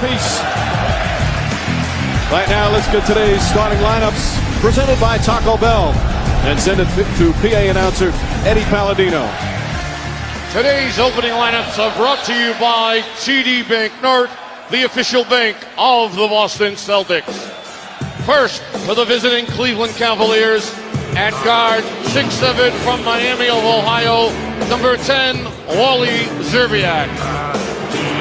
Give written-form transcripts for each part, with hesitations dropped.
apiece. Right now, let's get today's starting lineups presented by Taco Bell and send it to PA announcer Eddie Palladino. Today's opening lineups are brought to you by TD Bank North, the official bank of the Boston Celtics. First, for the visiting Cleveland Cavaliers, at guard, 6'7" from Miami of Ohio, number 10, Wally Szczerbiak.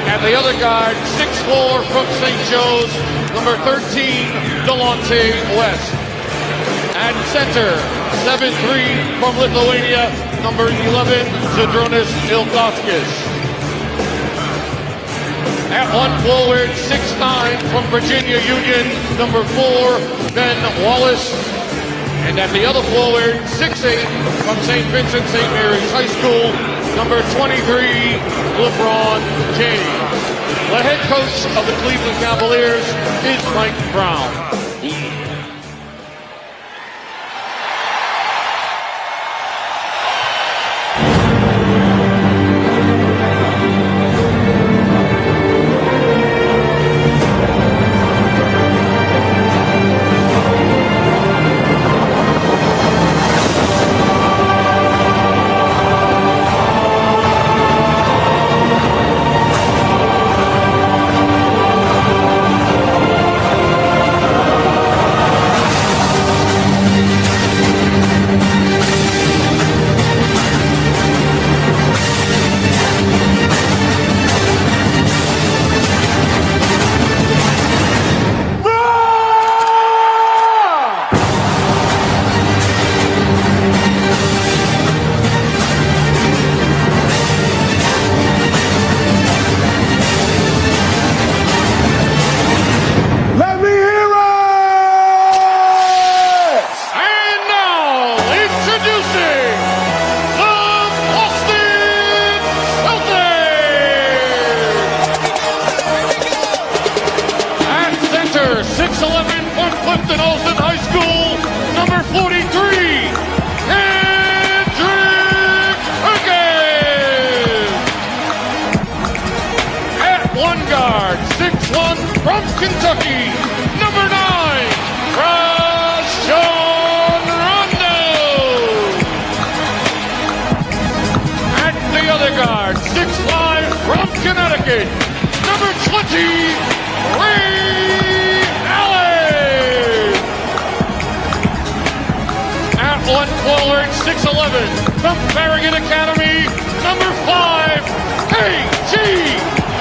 At the other guard, 6'4" from St. Joe's, number 13, Delonte West. At center, 7'3" from Lithuania, number 11, Zydrunas Ilgauskas. At one forward, 6'9" from Virginia Union, number 4, Ben Wallace. And at the other forward, 6'8" from St. Vincent St. Mary's High School, number 23, LeBron James. The head coach of the Cleveland Cavaliers is Mike Brown. From Kentucky, number 9, Rajon Rondo. At the other guard, 6'5" from Connecticut, number 20, Ray Allen. At one forward, 6'11" from Farragut Academy, number 5, KG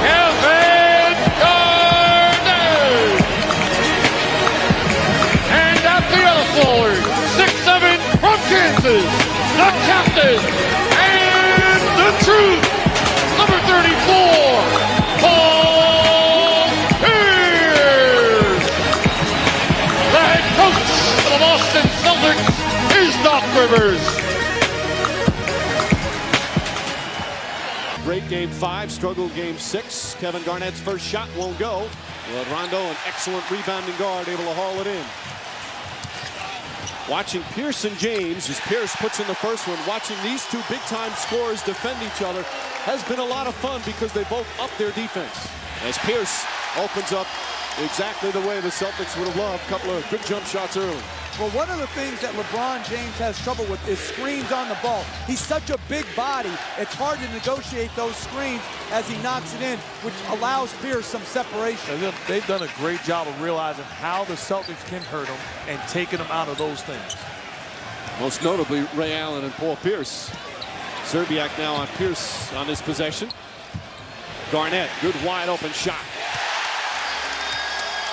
Kevin Garnett. And at the other forward, 6'7" from Kansas, the captain and the truth, number 34, Paul Pierce. The head coach of the Boston Celtics is Doc Rivers. Great game 5, struggled game 6. Kevin Garnett's first shot won't go. Well, Rondo, an excellent rebounding guard, able to haul it in. Watching Pierce and James as Pierce puts in the first one, watching these two big-time scorers defend each other has been a lot of fun because they both up their defense. As Pierce opens up exactly the way the Celtics would have loved, a couple of good jump shots early. Well, one of the things that LeBron James has trouble with is screens on the ball. He's such a big body, it's hard to negotiate those screens as he knocks it in, which allows Pierce some separation. They've done a great job of realizing how the Celtics can hurt them and taking them out of those things. Most notably, Ray Allen and Paul Pierce. Szczerbiak now on Pierce on this possession. Garnett, good wide open shot.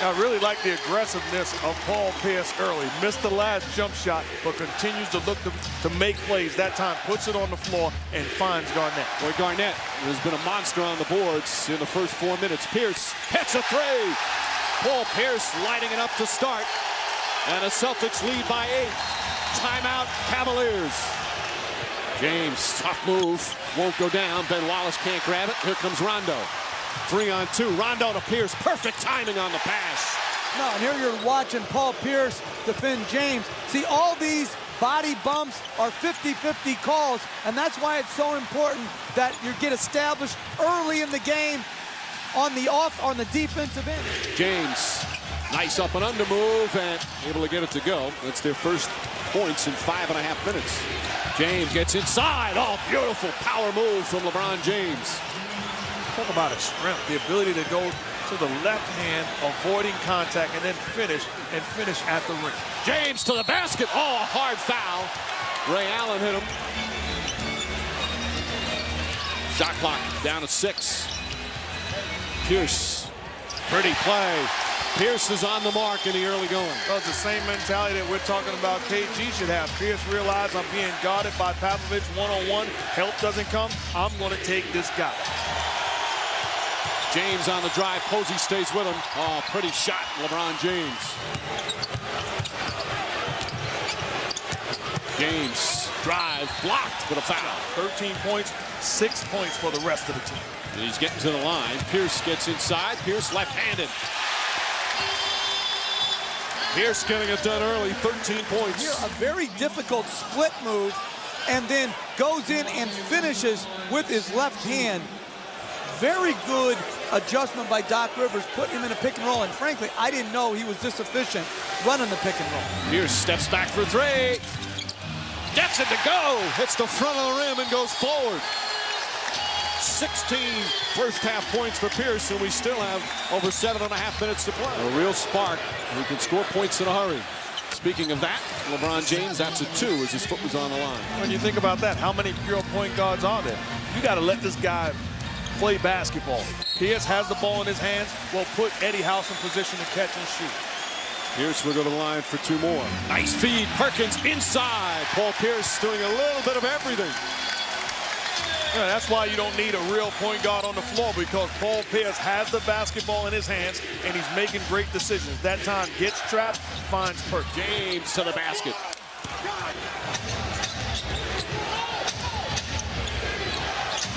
I really like the aggressiveness of Paul Pierce early. Missed the last jump shot, but continues to look to make plays. That time puts it on the floor and finds Garnett. Boy, Garnett has been a monster on the boards in the first 4 minutes. Pierce hits a three. Paul Pierce lighting it up to start. And the Celtics lead by 8. Timeout, Cavaliers. James, tough move. Won't go down. Ben Wallace can't grab it. Here comes Rondo. 3-on-2. Rondo to Pierce. Perfect timing on the pass. No, and here you're watching Paul Pierce defend James. See, all these body bumps are 50-50 calls, and that's why it's so important that you get established early in the game on the defensive end. James, nice up and under move and able to get it to go. That's their first points in 5.5 minutes. James gets inside. Oh, beautiful power move from LeBron James. Talk about his strength, the ability to go to the left hand, avoiding contact, and then finish at the rim. James to the basket. Oh, a hard foul. Ray Allen hit him. Shot clock down to 6. Pierce, pretty play. Pierce is on the mark in the early going. Well, it's the same mentality that we're talking about KG should have. Pierce realized I'm being guarded by Pavlovich one-on-one. Help doesn't come. I'm going to take this guy. James on the drive. Posey stays with him. Oh, pretty shot, LeBron James. James, drive, blocked with a foul. 13 points, 6 points for the rest of the team. And he's getting to the line. Pierce gets inside. Pierce left-handed. Pierce getting it done early, 13 points. Here, a very difficult split move, and then goes in and finishes with his left hand. Very good adjustment by Doc Rivers, putting him in a pick and roll. And frankly, I didn't know he was this efficient running the pick and roll. Pierce steps back for 3. Gets it to go. Hits the front of the rim and goes forward. 16 first half points for Pierce, and we still have over 7.5 minutes to play. A real spark. He can score points in a hurry. Speaking of that, LeBron James, that's a 2 as his foot was on the line. When you think about that, how many pure point guards are there? You got to let this guy play basketball. Pierce has the ball in his hands. Well, put Eddie House in position to catch and shoot. Pierce will go to the line for 2 more. Nice feed. Perkins inside. Paul Pierce doing a little bit of everything. Yeah, that's why you don't need a real point guard on the floor, because Paul Pierce has the basketball in his hands and he's making great decisions. That time gets trapped, finds Perkins. James to the basket.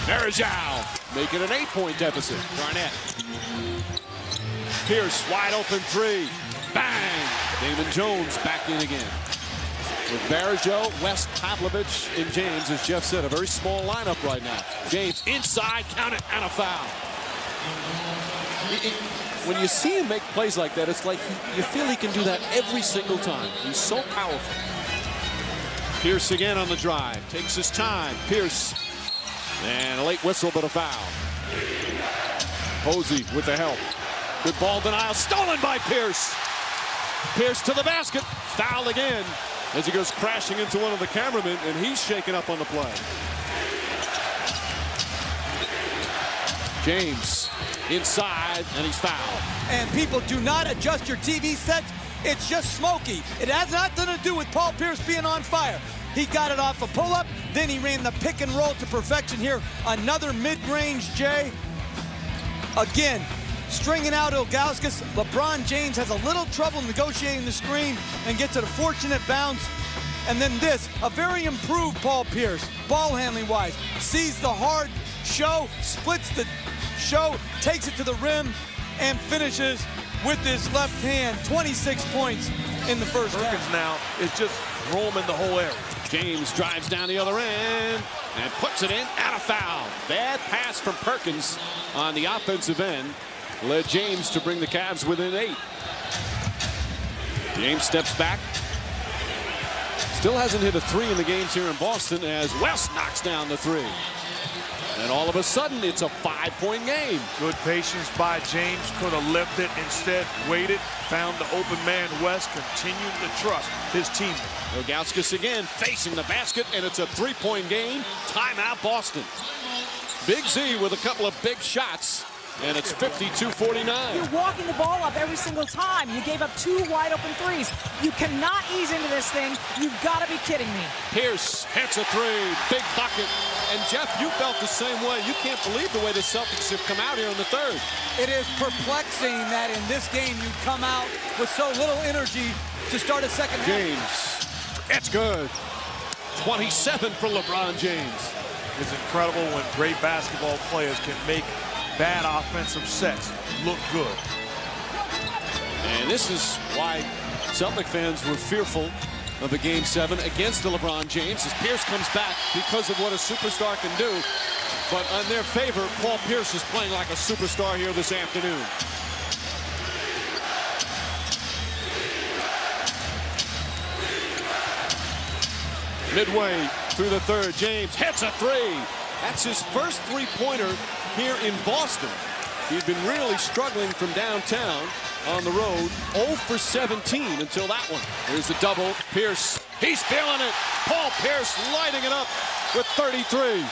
Rajon making an 8-point deficit. Garnett. Pierce wide open 3. Bang! Damon Jones back in again. With Barajo, West, Pavlovich, and James, as Jeff said, a very small lineup right now. James inside, count it, and a foul. When you see him make plays like that, it's like you feel he can do that every single time. He's so powerful. Pierce again on the drive. Takes his time. Pierce. And a late whistle, but a foul. Posey with the help. Good ball denial. Stolen by Pierce. Pierce to the basket. Foul again as he goes crashing into one of the cameramen, and he's shaken up on the play. James inside, and he's fouled. And people, do not adjust your TV sets. It's just smoky. It has nothing to do with Paul Pierce being on fire. He got it off a pull-up, then he ran the pick and roll to perfection here. Another mid-range J. Again, stringing out Ilgauskas. LeBron James has a little trouble negotiating the screen and gets it a fortunate bounce. And then this, a very improved Paul Pierce, ball handling wise. Sees the hard show, splits the show, takes it to the rim, and finishes with his left hand. 26 points in the first half. Perkins now is just roaming the whole area. James drives down the other end and puts it in, and a foul. Bad pass from Perkins on the offensive end led James to bring the Cavs within 8. James steps back. Still hasn't hit a 3 in the games here in Boston as West knocks down the 3. And all of a sudden, it's a 5-point game. Good patience by James. Could have left it. Instead, waited, found the open man West, continued to trust his team. Ilgauskas again facing the basket, and it's a 3-point game. Timeout, Boston. Big Z with a couple of big shots, and it's 52-49. You're walking the ball up every single time. You gave up 2 wide-open threes. You cannot ease into this thing. You've got to be kidding me. Pierce hits a 3, big bucket. And Jeff, you felt the same way. You can't believe the way the Celtics have come out here in the 3rd. It is perplexing that in this game you come out with so little energy to start a second half. James, it's good. 27 for LeBron James. It's incredible when great basketball players can make bad offensive sets look good. And this is why Celtic fans were fearful of a Game 7 against the LeBron James as Pierce comes back because of what a superstar can do. But in their favor, Paul Pierce is playing like a superstar here this afternoon. Midway through the third, James hits a three. That's his first three-pointer here in Boston. He'd been really struggling from downtown on the road. 0 for 17 until that one. Here's the double. Pierce, he's feeling it. Paul Pierce lighting it up with 33.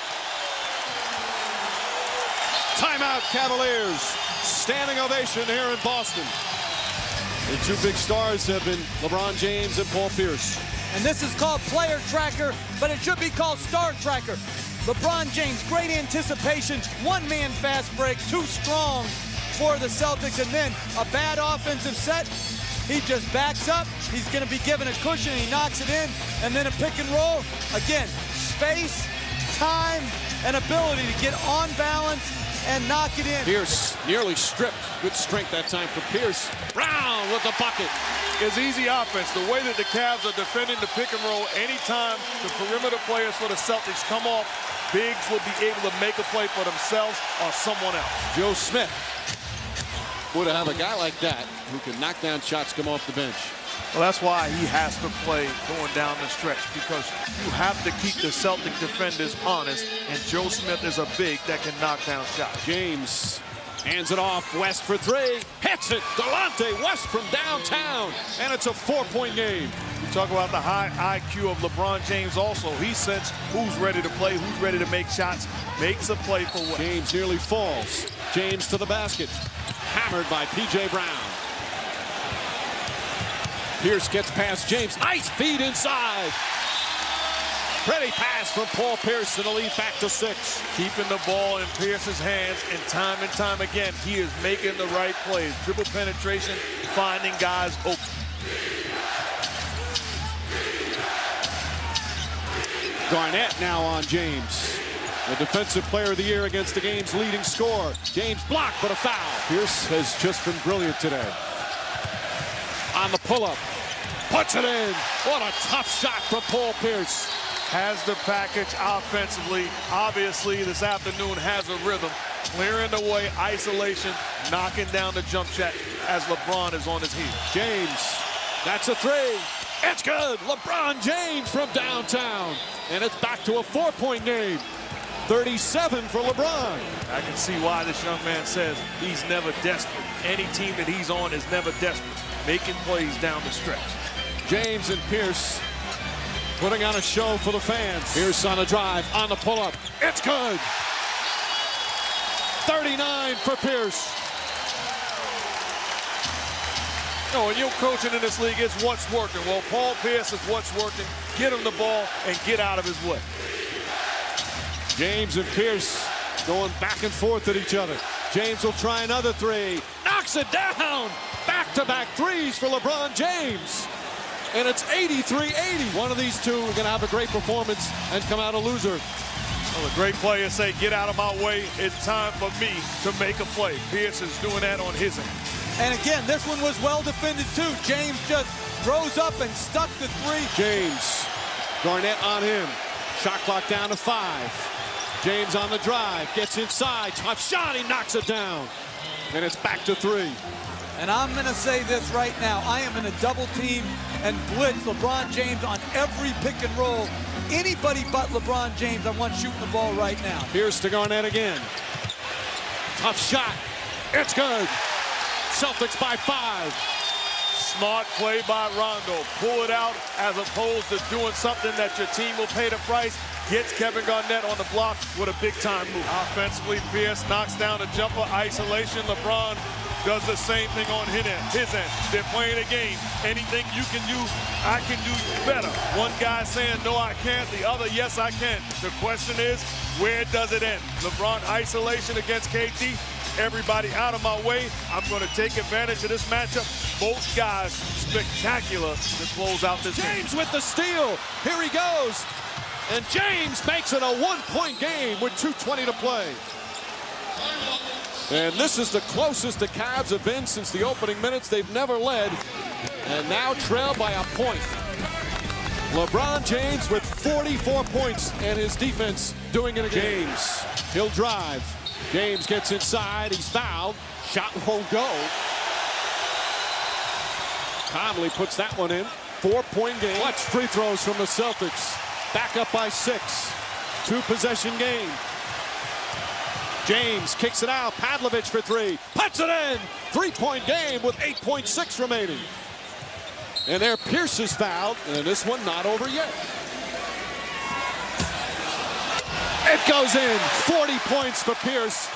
Timeout, Cavaliers. Standing ovation here in Boston. The two big stars have been LeBron James and Paul Pierce. And this is called player tracker, but it should be called star tracker. LeBron James, great anticipation, one-man fast break, too strong for the Celtics, and then a bad offensive set. He just backs up. He's going to be given a cushion, and he knocks it in, and then a pick and roll. Again, space, time, and ability to get on balance and knock it in. Pierce nearly stripped. Good strength that time for Pierce. Brown with the bucket. It's easy offense. The way that the Cavs are defending the pick and roll, anytime the perimeter players for the Celtics come off, bigs will be able to make a play for themselves or someone else. Joe Smith would have a guy like that who can knock down shots, come off the bench. Well, that's why he has to play going down the stretch, because you have to keep the Celtic defenders honest, and Joe Smith is a big that can knock down shots. James hands it off. West for three. Hits it. Delonte West from downtown. And it's a 4-point game. You talk about the high IQ of LeBron James also. He senses who's ready to play, who's ready to make shots, makes a play for West. James nearly falls. James to the basket. Hammered by P.J. Brown. Pierce gets past James. Nice feed inside. Pretty pass from Paul Pierce, and the lead back to 6. Keeping the ball in Pierce's hands, and time again, he is making the right plays. Dribble penetration, finding guys open. Garnett now on James. The defensive player of the year against the game's leading scorer. James blocked, but a foul. Pierce has just been brilliant today. On the pull-up. Puts it in. What a tough shot from Paul Pierce. Has the package offensively. Obviously, this afternoon has a rhythm. Clearing the way, isolation, knocking down the jump shot as LeBron is on his heels. James, that's a three. It's good. LeBron James from downtown. And it's back to a 4-point game. 37 for LeBron. I can see why this young man says he's never desperate. Any team that he's on is never desperate. Making plays down the stretch. James and Pierce putting on a show for the fans. Pierce on the drive, on the pull-up. It's good. 39 for Pierce. No, when you're coaching in this league, it's what's working. Well, Paul Pierce is what's working. Get him the ball and get out of his way. James and Pierce going back and forth at each other. James will try another three. Knocks it down. Back-to-back threes for LeBron James. And it's 83-80. One of these two are going to have a great performance and come out a loser. Well, the great players say, get out of my way. It's time for me to make a play. Pierce is doing that on his end. And again, this one was well defended too. James just rose up and stuck the three. James, Garnett on him. Shot clock down to 5. James on the drive, gets inside, tough shot, he knocks it down. And it's back to 3. And I'm going to say this right now. I am in a double team and blitz LeBron James on every pick and roll. Anybody but LeBron James, I want shooting the ball right now. Pierce to Garnett again. Tough shot. It's good. Celtics by 5. Smart play by Rondo. Pull it out as opposed to doing something that your team will pay the price. Gets Kevin Garnett on the block with a big-time move. Offensively, Pierce knocks down a jumper. Isolation. LeBron does the same thing on his end. They're playing a game. Anything you can do, I can do better. One guy saying, no, I can't. The other, yes, I can. The question is, where does it end? LeBron isolation against KD. Everybody out of my way. I'm going to take advantage of this matchup. Both guys spectacular to close out this game. James with the steal. Here he goes. And James makes it a 1-point game with 2:20 to play. And this is the closest the Cavs have been since the opening minutes. They've never led. And now trailed by a point. LeBron James with 44 points and his defense doing it again. James, he'll drive. James gets inside, he's fouled. Shot won't go. Conley puts that one in. 4-point game. Clutch free throws from the Celtics. Back up by 6. 2-possession game. James kicks it out. Pavlovich for 3. Puts it in. 3-point game with 8.6 remaining. And there Pierce is fouled. And this one not over yet. It goes in. 40 points for Pierce.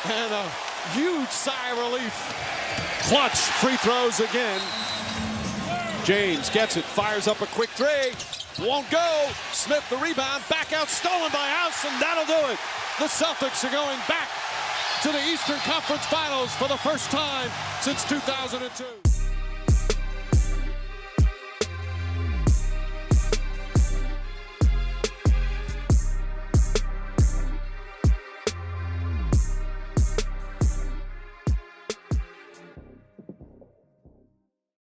And a huge sigh of relief. Clutch free throws again. James gets it, fires up a quick 3. Won't go. Smith the rebound, back out, stolen by House, and that'll do it. The Celtics are going back to the Eastern Conference Finals for the first time since 2002.